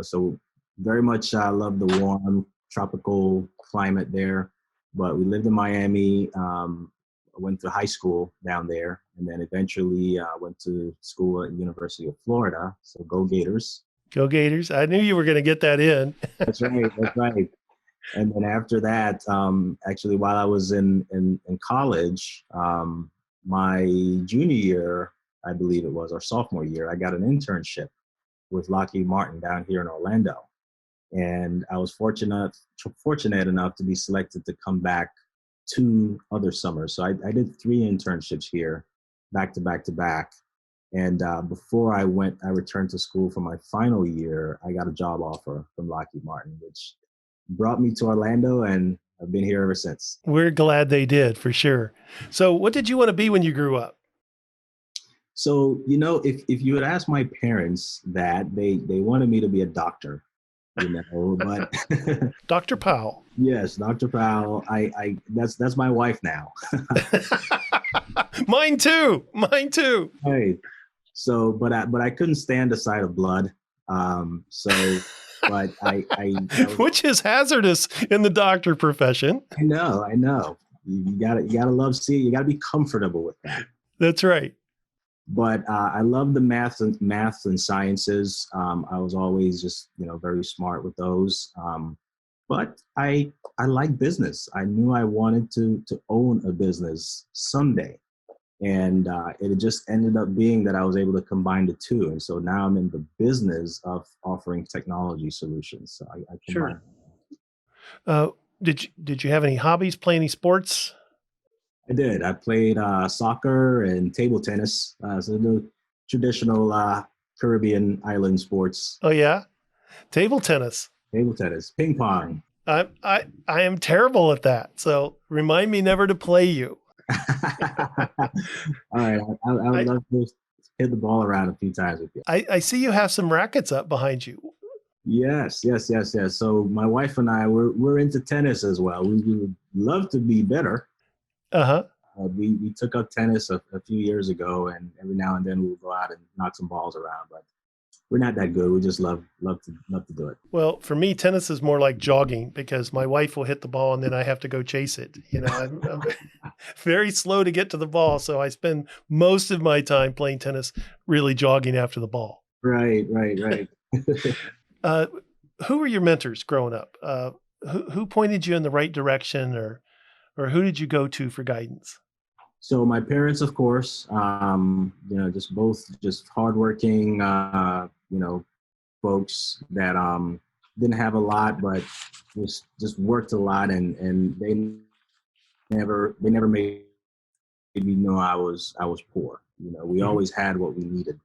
so very much love the warm tropical climate there. But we lived in Miami. Went to high school down there, and then eventually went to school at University of Florida. So go Gators! Go Gators! I knew you were going to get that in. That's right. That's right. And then after that, actually, while I was in college, my junior year, I believe it was, or sophomore year, I got an internship with Lockheed Martin down here in Orlando. And I was fortunate enough to be selected to come back 2 other summers. So I did 3 internships here, back to back to back. And before I returned to school for my final year, I got a job offer from Lockheed Martin, which brought me to Orlando, and I've been here ever since. We're glad they did, for sure. So what did you want to be when you grew up? So, if you had asked my parents that, they wanted me to be a doctor, but Dr. Powell. Yes, Dr. Powell. That's my wife now. Mine too. Hey, so, but I couldn't stand the sight of blood. But which is hazardous in the doctor profession. I know. You gotta love seeing. You gotta be comfortable with that. That's right. But I love the maths and sciences. I was always just very smart with those. But I like business. I knew I wanted to own a business someday, and it just ended up being that I was able to combine the two. And so now I'm in the business of offering technology solutions. So I combine. Sure. Did you have any hobbies? Play any sports? I did. I played soccer and table tennis. So the traditional Caribbean island sports. Oh yeah, table tennis. Table tennis, ping pong. I am terrible at that. So remind me never to play you. All right, I would love to hit the ball around a few times with you. I see you have some rackets up behind you. Yes. So my wife and I, we're into tennis as well. We would love to be better. Uh-huh. We took up tennis a few years ago, and every now and then we'll go out and knock some balls around, but we're not that good. We just love to do it. Well, for me, tennis is more like jogging because my wife will hit the ball and then I have to go chase it. I'm very slow to get to the ball. So I spend most of my time playing tennis, really jogging after the ball. Right. Who were your mentors growing up? Who pointed you in the right direction, or who did you go to for guidance? So my parents, of course, just hardworking, folks that didn't have a lot, but just worked a lot, and they never made me know I was poor. We always had what we needed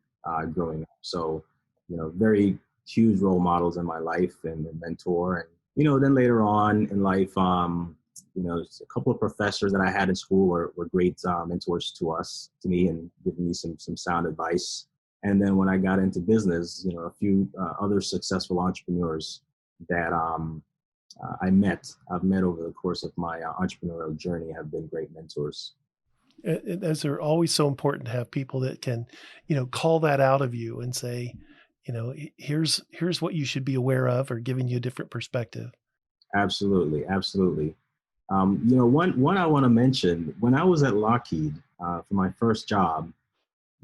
growing up. So, very huge role models in my life and a mentor, and then later on in life, a couple of professors that I had in school were great mentors to me, and giving me some sound advice. And then when I got into business, a few other successful entrepreneurs that I've met over the course of my entrepreneurial journey have been great mentors. Those are always so important to have people that can, call that out of you and say, here's what you should be aware of, or giving you a different perspective. Absolutely. One I want to mention, when I was at Lockheed for my first job,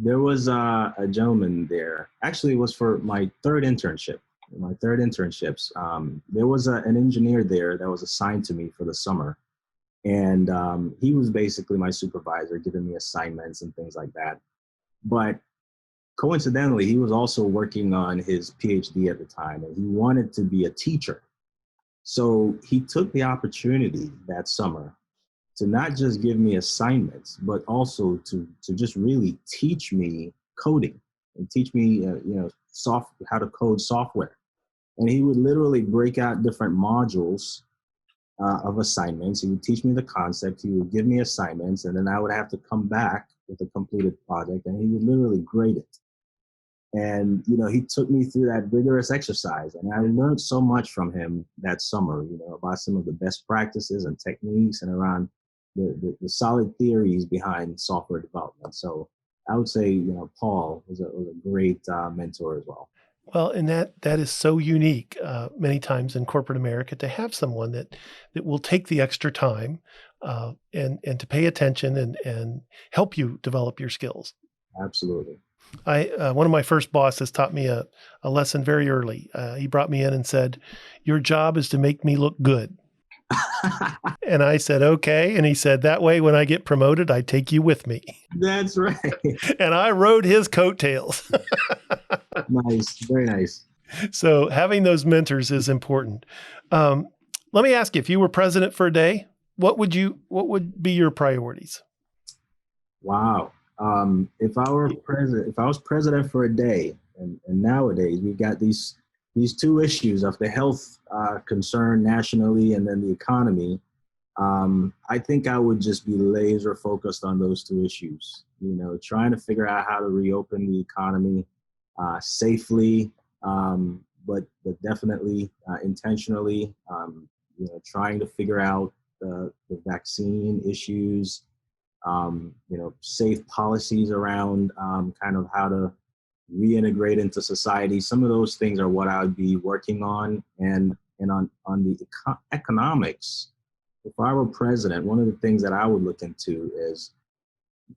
there was a gentleman there. Actually, it was for my third internships. There was an engineer there that was assigned to me for the summer. And he was basically my supervisor, giving me assignments and things like that. But coincidentally, he was also working on his PhD at the time, and he wanted to be a teacher. So he took the opportunity that summer to not just give me assignments, but also to just really teach me coding and teach me, how to code software. And he would literally break out different modules of assignments. He would teach me the concept. He would give me assignments, and then I would have to come back with a completed project, and he would literally grade it. And, he took me through that rigorous exercise, and I learned so much from him that summer, about some of the best practices and techniques and around the solid theories behind software development. So I would say, Paul was a great mentor as well. Well, and that is so unique many times in corporate America to have someone that will take the extra time and to pay attention and help you develop your skills. Absolutely. One of my first bosses taught me a lesson very early. He brought me in and said, "Your job is to make me look good." And I said, "Okay." And he said, "That way, when I get promoted, I take you with me." That's right. And I rode his coattails. Nice. Very nice. So having those mentors is important. Let me ask you, if you were president for a day, what would be your priorities? Wow. If I was president for a day, and nowadays we've got these two issues of the health concern nationally and then the economy, I think I would just be laser focused on those two issues, trying to figure out how to reopen the economy safely, but definitely intentionally, trying to figure out the vaccine issues, safe policies around kind of how to reintegrate into society. Some of those things are what I would be working on. And on the economics, if I were president, one of the things that I would look into is,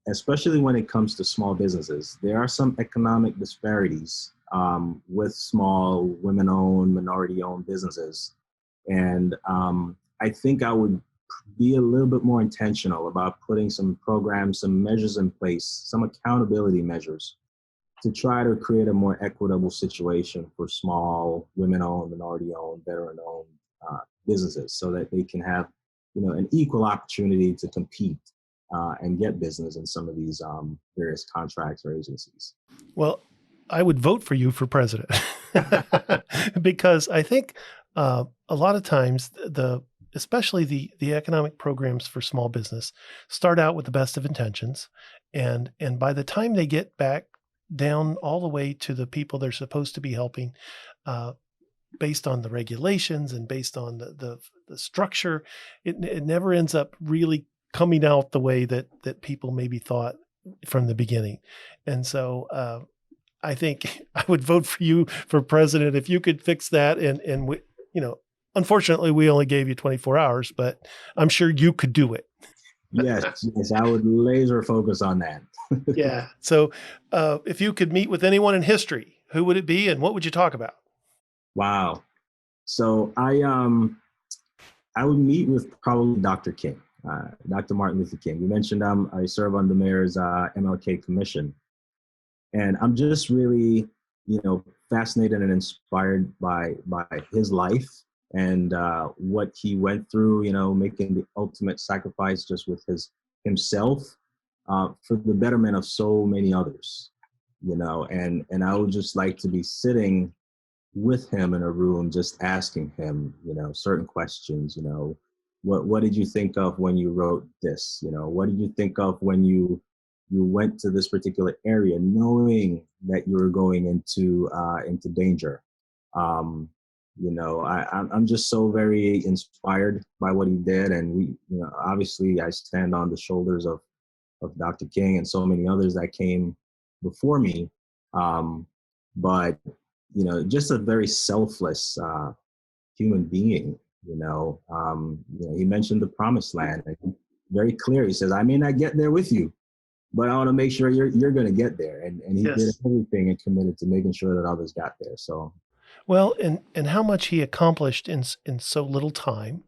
especially when it comes to small businesses, there are some economic disparities with small women-owned, minority-owned businesses. And I think I would be a little bit more intentional about putting some programs, some measures in place, some accountability measures to try to create a more equitable situation for small, women-owned, minority-owned, veteran-owned businesses, so that they can have, an equal opportunity to compete and get business in some of these various contracts or agencies. Well, I would vote for you for president because I think a lot of times especially the economic programs for small business start out with the best of intentions, and by the time they get back down all the way to the people they're supposed to be helping, based on the regulations and based on the structure, it never ends up really coming out the way that people maybe thought from the beginning. And so I think I would vote for you for president if you could fix that. And we, unfortunately, we only gave you 24 hours, but I'm sure you could do it. Yes, I would laser focus on that. Yeah. So if you could meet with anyone in history, who would it be and what would you talk about? Wow. So I would meet with probably Dr. King, Dr. Martin Luther King. You mentioned I serve on the mayor's MLK commission. And I'm just really, fascinated and inspired by his life and what he went through, making the ultimate sacrifice just with himself for the betterment of so many others, and I would just like to be sitting with him in a room, just asking him, certain questions, what did you think of when you wrote this? What did you think of when you went to this particular area, knowing that you were going into danger? I'm just so very inspired by what he did, and we, obviously, I stand on the shoulders of Dr. King and so many others that came before me, but just a very selfless human being. He mentioned the promised land. Very clear. He says, "I may not get there with you, but I want to make sure you're going to get there." And he Yes. did everything and committed to making sure that others got there. So, Well, and how much he accomplished in so little time,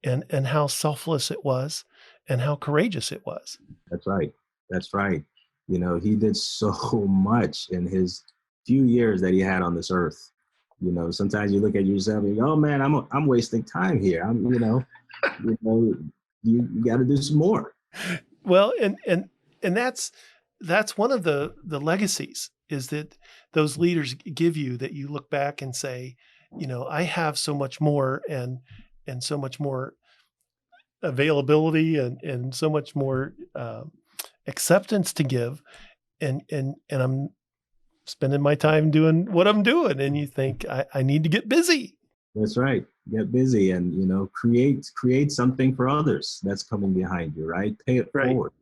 and how selfless it was, and how courageous it was. that's right. That's right. You know, he did so much in his few years that he had on this earth. You know, sometimes you look at yourself and you go, "Oh man, I'm wasting time here. You know, you got to do some more." Well, and that's one of the legacies is that those leaders give you, that you look back and say, you know, I have so much more and so much more availability and so much more acceptance to give, and I'm spending my time doing what I'm doing, and you think I need to get busy. That's right. Get busy and, you know, create something for others that's coming behind you, right? Pay it Right. forward.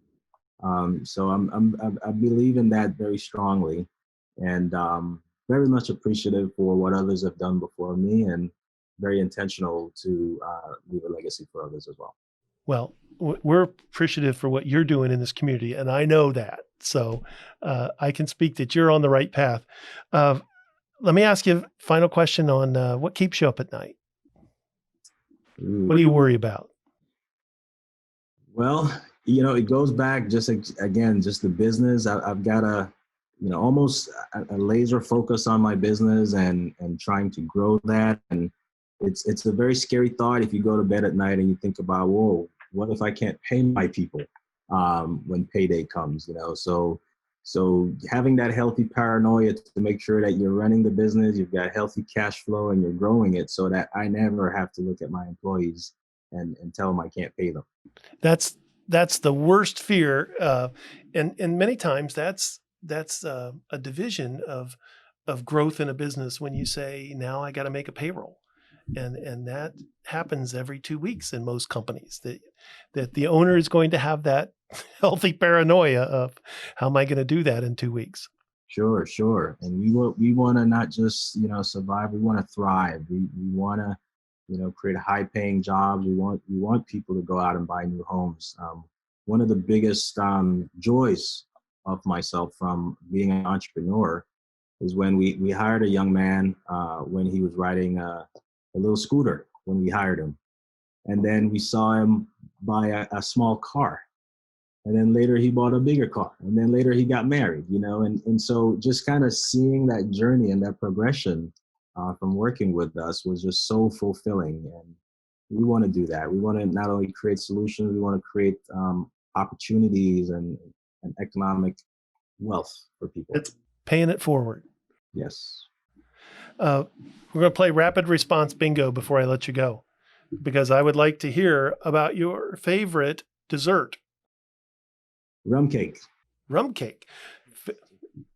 So I believe in that very strongly, and very much appreciative for what others have done before me, and very intentional to leave a legacy for others as well. Well, we're appreciative for what you're doing in this community, and I know that. So I can speak that you're on the right path. Let me ask you a final question on what keeps you up at night? What do you worry about? Well, you know, it goes back just again, just the business. I've got a, you know, almost a laser focus on my business and trying to grow that. And it's a very scary thought if you go to bed at night and you think about, whoa, what if I can't pay my people when payday comes? You know, so having that healthy paranoia to make sure that you're running the business, you've got healthy cash flow, and you're growing it, so that I never have to look at my employees and tell them I can't pay them. That's the worst fear, and many times that's a division of growth in a business when you say, now I got to make a payroll, and that happens every 2 weeks in most companies, that the owner is going to have that healthy paranoia of, how am I going to do that in 2 weeks? Sure. And we want to not just, you know, survive. We want to thrive. We want to, you know, create high paying jobs. We want people to go out and buy new homes. One of the biggest joys of myself from being an entrepreneur is when we hired a young man when he was riding a little scooter when we hired him. And then we saw him buy a small car. And then later he bought a bigger car. And then later he got married, you know, and so just kind of seeing that journey and that progression from working with us was just so fulfilling. And we want to do that. We want to not only create solutions, we want to create opportunities and economic wealth for people. It's paying it forward. Yes. We're going to play rapid response bingo before I let you go, because I would like to hear about your favorite dessert. Rum cake. Rum cake.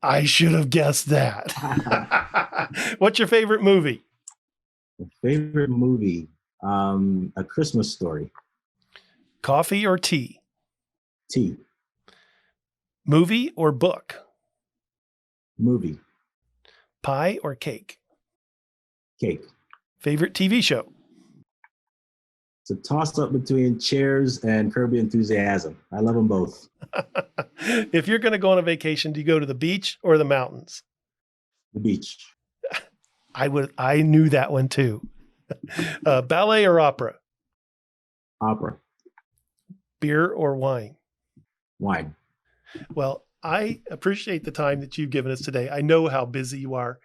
I should have guessed that. What's your favorite movie? Favorite movie? A Christmas Story. Coffee or tea? Tea. Movie or book? Movie. Pie or cake? Cake. Favorite TV show? It's a toss-up between Cheers and Curb Your Enthusiasm. I love them both. If you're going to go on a vacation, do you go to the beach or the mountains? The beach. I knew that one too. Ballet or opera? Opera. Beer or wine? Wine. Well, I appreciate the time that you've given us today. I know how busy you are.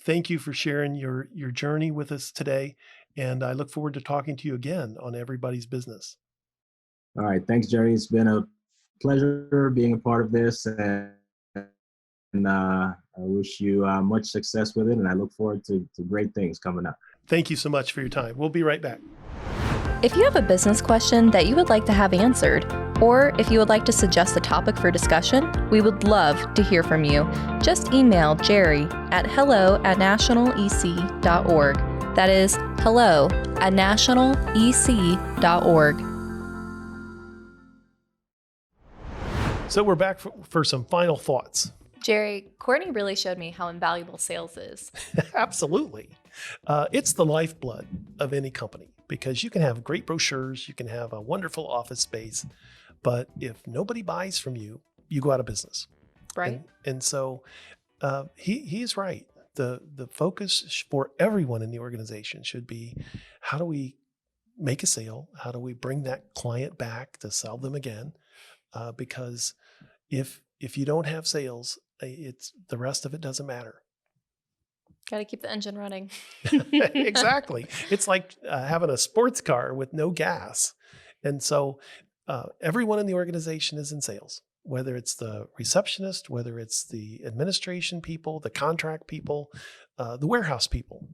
Thank you for sharing your journey with us today. And I look forward to talking to you again on Everybody's Business. All right. Thanks, Jerry. It's been a pleasure being a part of this. And I wish you much success with it. And I look forward to great things coming up. Thank you so much for your time. We'll be right back. If you have a business question that you would like to have answered, or if you would like to suggest a topic for discussion, we would love to hear from you. Just email Jerry at hello@nationalec.org. That is hello@nationalec.org. So we're back for some final thoughts. Jerry, Courtney really showed me how invaluable sales is. Absolutely. It's the lifeblood of any company, because you can have great brochures, you can have a wonderful office space, but if nobody buys from you, you go out of business. Right. And so he's right. The focus for everyone in the organization should be, how do we make a sale? How do we bring that client back to sell them again? Because if you don't have sales, it's the rest of it doesn't matter. Got to keep the engine running. Exactly. It's like having a sports car with no gas. And so everyone in the organization is in sales, whether it's the receptionist, whether it's the administration people, the contract people, the warehouse people,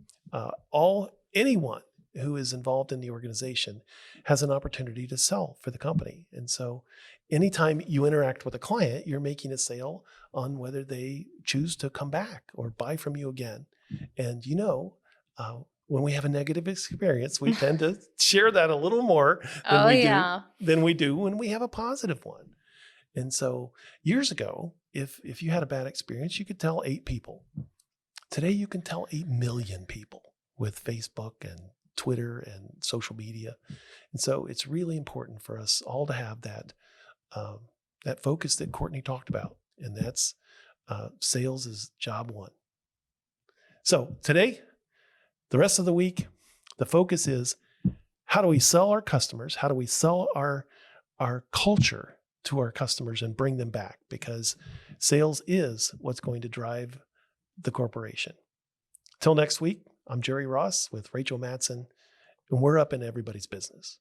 anyone who is involved in the organization has an opportunity to sell for the company. And so anytime you interact with a client, you're making a sale on whether they choose to come back or buy from you again. And when we have a negative experience, we tend to share that a little more than we do when we have a positive one. And so years ago, if you had a bad experience, you could tell 8 people. Today, you can tell 8 million people with Facebook and Twitter and social media. And so it's really important for us all to have that focus that Courtney talked about. And that's sales is job one. So today, the rest of the week, the focus is how do we sell our customers? How do we sell our culture to our customers and bring them back? Because sales is what's going to drive the corporation. Till next week, I'm Jerry Ross with Rachel Madsen, and we're up in everybody's business.